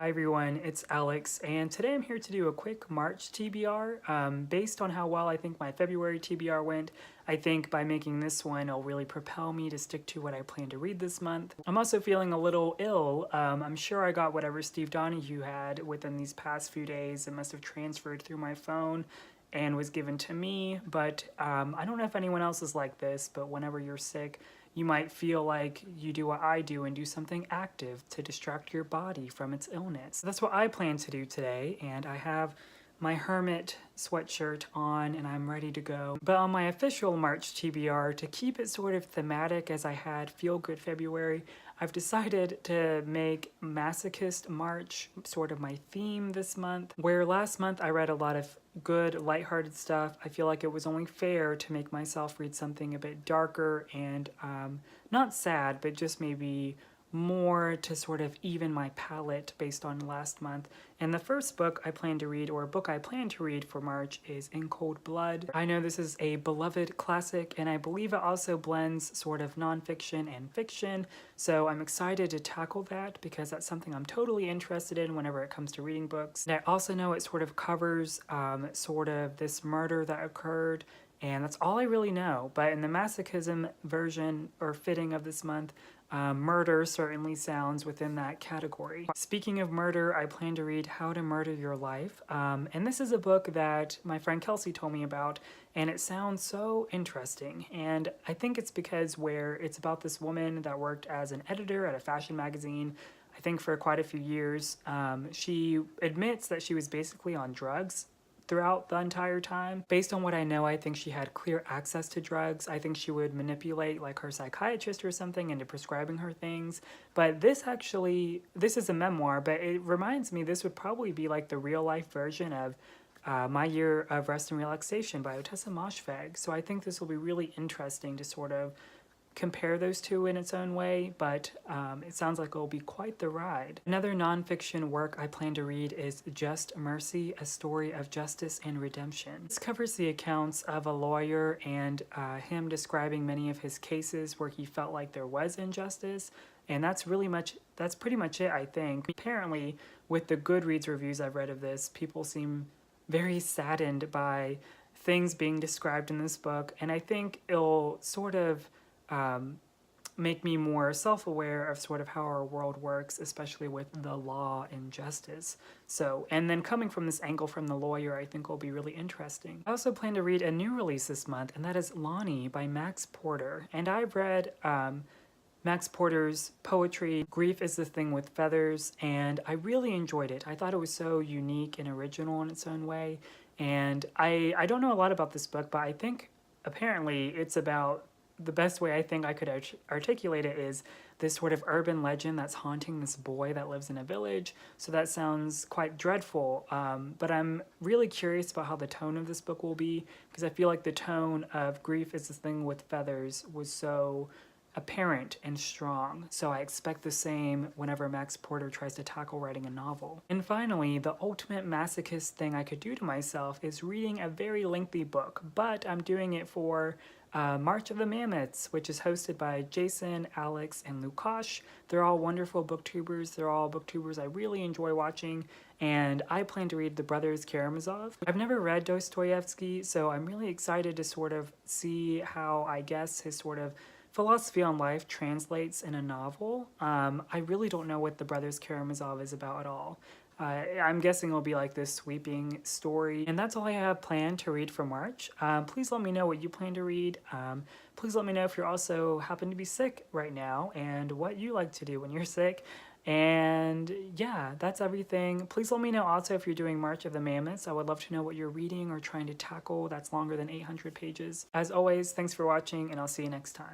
Hi everyone, it's Alex, and today I'm here to do a quick March TBR. Based on how well I think my February TBR went, I think by making this one it'll really propel me to stick to what I plan to read this month. I'm also feeling a little ill. I'm sure I got whatever Steve Donahue had within these past few days. It must have transferred through my phone and was given to me, but I don't know if anyone else is like this, but whenever you're sick, you might feel like you do what I do and do something active to distract your body from its illness. That's what I plan to do today, and I have my hermit sweatshirt on and I'm ready to go. But on my official March TBR, to keep it sort of thematic as I had Feel Good February, I've decided to make Masochist March sort of my theme this month. Where last month I read a lot of good, lighthearted stuff, I feel like it was only fair to make myself read something a bit darker and not sad, but just maybe more to sort of even my palette based on last month. And the first book I plan to read, or book I plan to read for March, is In Cold Blood. I know this is a beloved classic, and I believe it also blends sort of nonfiction and fiction, so I'm excited to tackle that because that's something I'm totally interested in whenever it comes to reading books. And I also know it sort of covers sort of this murder that occurred, and that's all I really know. But in the masochism version or fitting of this month, murder certainly sounds within that category. Speaking of murder, I plan to read How to Murder Your Life. And this is a book that my friend Kelsey told me about, and it sounds so interesting. And I think it's because where it's about this woman that worked as an editor at a fashion magazine, I think for quite a few years. She admits that she was basically on drugs throughout the entire time. Based on what I know, I think she had clear access to drugs. I think she would manipulate like her psychiatrist or something into prescribing her things. But this is a memoir, but it reminds me this would probably be like the real life version of My Year of Rest and Relaxation by Ottessa Moshfegh. So I think this will be really interesting to sort of compare those two in its own way, but it sounds like it'll be quite the ride. Another nonfiction work I plan to read is Just Mercy, A Story of Justice and Redemption. This covers the accounts of a lawyer and him describing many of his cases where he felt like there was injustice, and that's pretty much it, I think. Apparently, with the Goodreads reviews I've read of this, people seem very saddened by things being described in this book, and I think it'll sort of make me more self-aware of sort of how our world works, especially with the law and justice. So, and then coming from this angle from the lawyer, I think will be really interesting. I also plan to read a new release this month, and that is Lanny by Max Porter. And I've read Max Porter's poetry, Grief is the Thing with Feathers, and I really enjoyed it. I thought it was so unique and original in its own way. And I don't know a lot about this book, but I think apparently it's about the best way I think I could articulate it is this sort of urban legend that's haunting this boy that lives in a village. So that sounds quite dreadful, but I'm really curious about how the tone of this book will be, because I feel like the tone of Grief is the Thing with Feathers was so apparent and strong, so I expect the same whenever Max Porter tries to tackle writing a novel. And finally, the ultimate masochist thing I could do to myself is reading a very lengthy book, but I'm doing it for March of the Mammoths, which is hosted by Jason, Alex, and Lukash. They're all wonderful booktubers. They're all booktubers I really enjoy watching, and I plan to read the brothers Karamazov. I've never read Dostoevsky, so I'm really excited to sort of see how, I guess, his sort of philosophy on life translates in a novel. I really don't know what the brothers Karamazov is about at all. I'm guessing it'll be like this sweeping story. And that's all I have planned to read for March. Please let me know what you plan to read. Please let me know if you're also happen to be sick right now and what you like to do when you're sick. And yeah, that's everything. Please let me know also if you're doing March of the Mammoths. I would love to know what you're reading or trying to tackle that's longer than 800 pages. As always, thanks for watching, and I'll see you next time.